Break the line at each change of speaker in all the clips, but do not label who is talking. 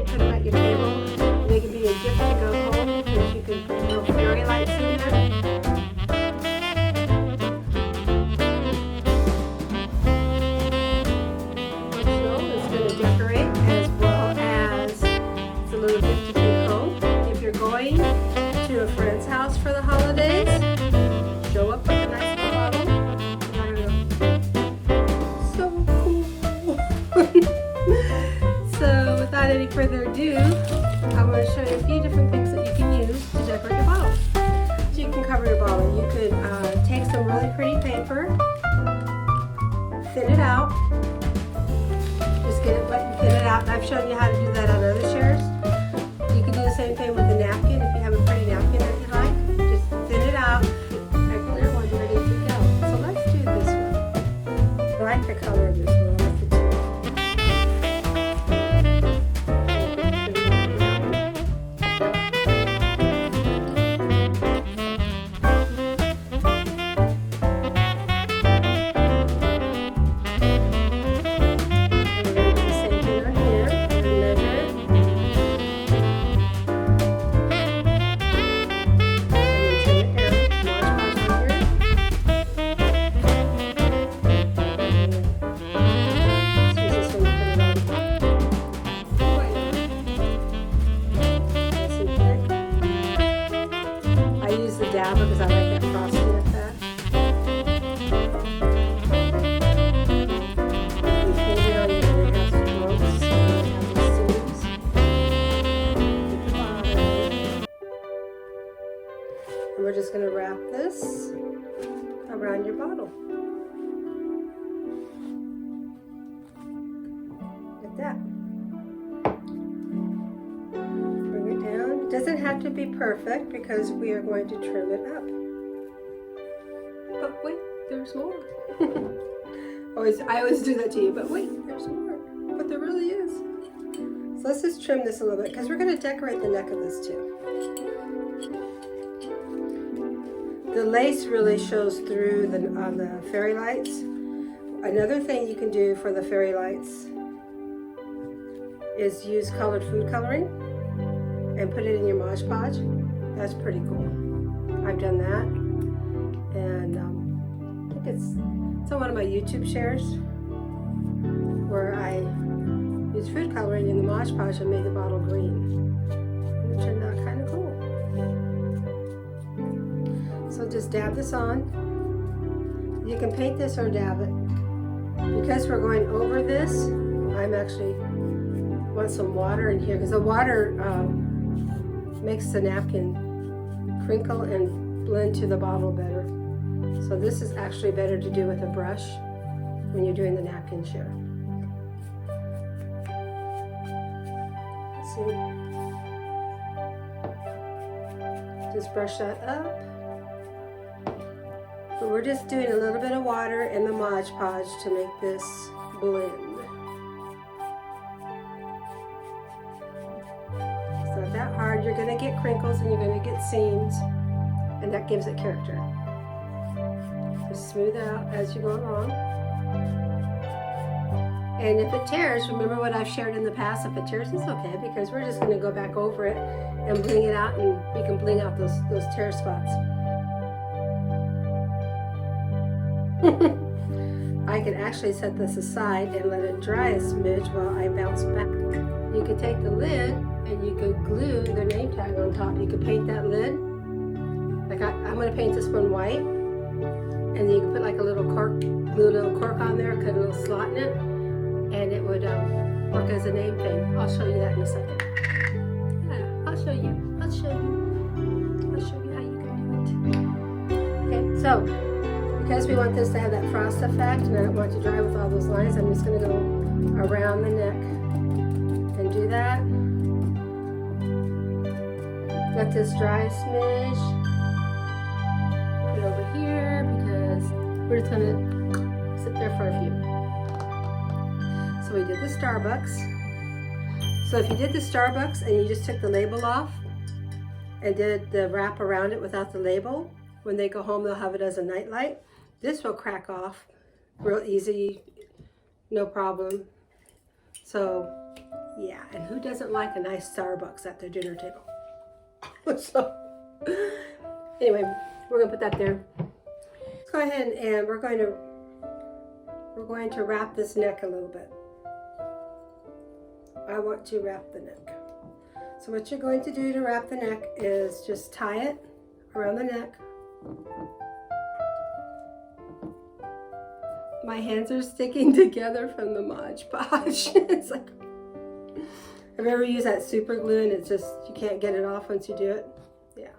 decorate, put them at your table. They can be a gift to go home because you can put little fairy lights in there. So it's going to decorate as well as it's a little gift to take home. If you're going to a friend's house for the holidays, show up with a nice little bottle. So cool. So without any further ado, I'm going to show you a few different things that you can use to decorate your bottle. So you can cover your bottle. You could take some really pretty paper, thin it out. Just get it wet and thin it out. And I've shown you how to do that on other chairs. You can do the same thing with a napkin. If you have a pretty napkin that you like, just thin it out. A clear one ready to go. So let's do this one. I like the color of this one. Because I like that frosty effect. And hold it on your ear, it has strokes, so you have these seams. And we're just going to wrap this around your bottle. Like that. It doesn't have to be perfect because we are going to trim it up. But wait, there's more. I always do that to you, but wait, there's more. But there really is. So let's just trim this a little bit because we're going to decorate the neck of this too. The lace really shows through on the fairy lights. Another thing you can do for the fairy lights is use colored food coloring and put it in your Mod Podge. That's pretty cool. I've done that, and I think it's on one of my YouTube shares where I used food coloring in the Mod Podge and made the bottle green. And it turned out kind of cool. So just dab this on. You can paint this or dab it. Because we're going over this, I'm actually want some water in here because the water makes the napkin crinkle and blend to the bottle better. So this is actually better to do with a brush when you're doing the napkin share. Let's see. Just brush that up. But we're just doing a little bit of water in the Mod Podge to make this blend. That hard, you're going to get crinkles and you're going to get seams, and that gives it character. Just smooth out as you go along. And if it tears, remember what I've shared in the past, if it tears, it's okay because we're just going to go back over it and bling it out, and we can bling out those tear spots. I can actually set this aside and let it dry a smidge while I bounce back. You could take the lid and you could glue the name tag on top. You could paint that lid. Like I'm going to paint this one white. And then you can put like a little cork, glue a little cork on there, cut a little slot in it, and it would work as a name thing. I'll show you that in a second. Yeah, I'll show you. I'll show you how you can do it. Okay, so because we want this to have that frost effect, and I don't want it to dry with all those lines, I'm just going to go around the neck and do that. Let this dry a smidge. Put it over here because we're just going to sit there for a few. So we did the Starbucks. So if you did the Starbucks and you just took the label off and did the wrap around it without the label, when they go home they'll have it as a nightlight. This will crack off real easy, no problem. So Yeah, and who doesn't like a nice Starbucks at their dinner table? So, anyway, we're gonna put that there. Let's go ahead and we're going to wrap this neck a little bit. I want to wrap the neck. So what you're going to do to wrap the neck is just tie it around the neck. My hands are sticking together from the Mod Podge. It's like, have you ever used that super glue and it's just, you can't get it off once you do it? Yeah.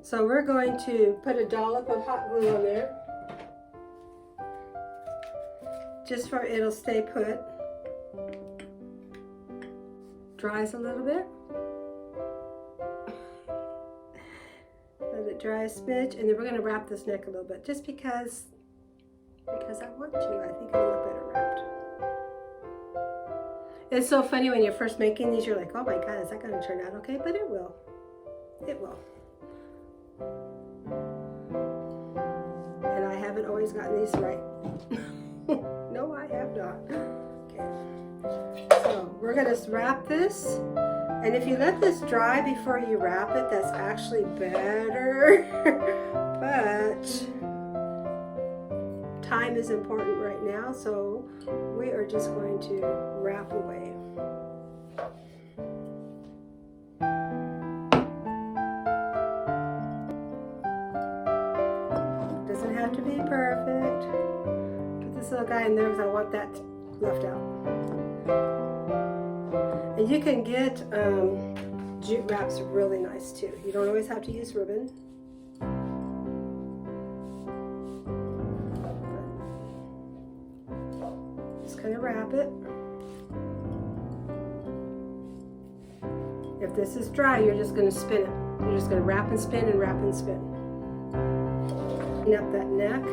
So we're going to put a dollop of hot glue on there, just for it'll stay put. Dries a little bit. Let it dry a smidge, and then we're going to wrap this neck a little bit, just because I want to. I think it'll look better wrapped. It's so funny when you're first making these, you're like, oh my God, is that going to turn out okay? But it will. It will. And I haven't always gotten these right. No, I have not. Okay. So we're going to wrap this. And if you let this dry before you wrap it, that's actually better. But time is important right now, so we are just going to wrap away. It doesn't have to be perfect. Put this little guy in there because I want that left out. And you can get jute wraps really nice too. You don't always have to use ribbon. Just kind of wrap it. If this is dry, you're just going to spin it. You're just going to wrap and spin and wrap and spin. Clean up that neck,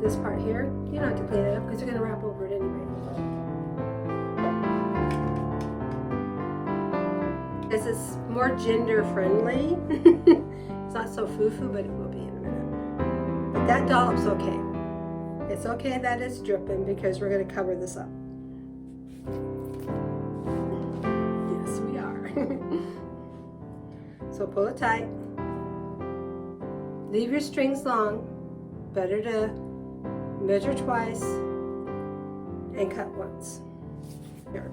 this part here. You don't have to clean it up because you're going to wrap over it anyway. This is more gender friendly. It's not so foo-foo, but it will be in a minute. But that dollop's okay. It's okay that it's dripping because we're going to cover this up. Yes, we are. So pull it tight. Leave your strings long. Better to measure twice and cut once. Here.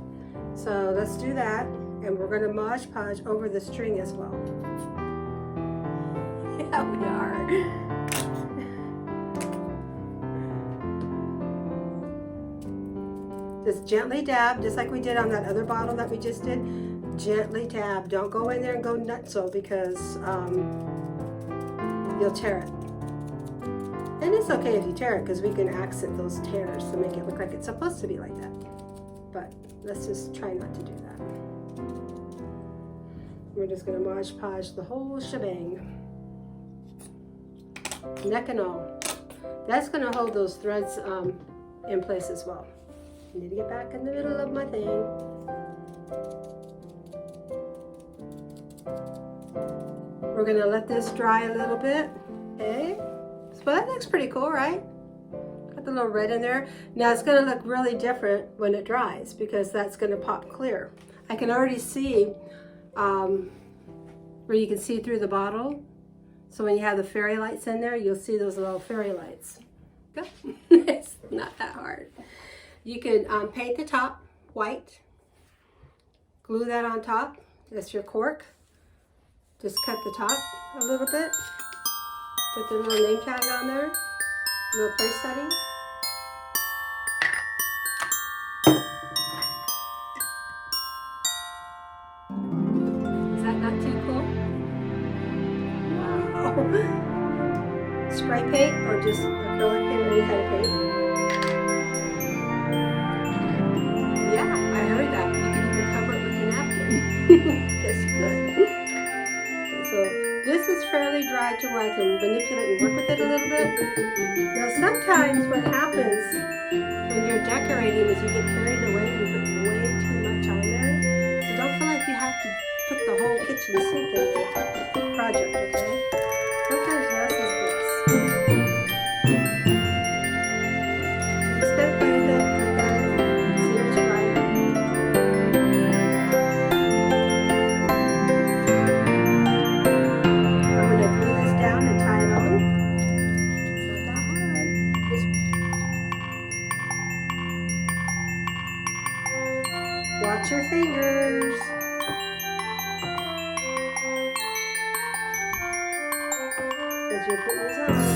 So let's do that. And we're going to Mod Podge over the string as well. Yeah, we are. Just gently dab, just like we did on that other bottle that we just did. Gently dab. Don't go in there and go nutso because you'll tear it. And it's okay if you tear it because we can accent those tears to make it look like it's supposed to be like that. But let's just try not to do that. We're just going to Mod Podge the whole shebang. Neck and all. That's going to hold those threads in place as well. I need to get back in the middle of my thing. We're going to let this dry a little bit. Okay. So that looks pretty cool, right? Got the little red in there. Now it's going to look really different when it dries because that's going to pop clear. I can already see where you can see through the bottle. So when you have the fairy lights in there, you'll see those little fairy lights. It's not that hard. You can paint the top white, glue that on top. That's your cork. Just cut the top a little bit. Put the little name tag on there. Little place setting. Is that not too cool? Wow. Spray paint or just acrylic paint or any kind of paint? Yeah, I heard that. You can even cover it with a napkin. That's good. So this is fairly dry to where I can manipulate and work with it a little bit. Now sometimes what happens when you're decorating is you get carried away and you put way too much on there. So don't feel like you have to put the whole kitchen sink in the project, okay? Sometimes less is best. Just gotta play with it, look at it, see what you like. you're putting these on.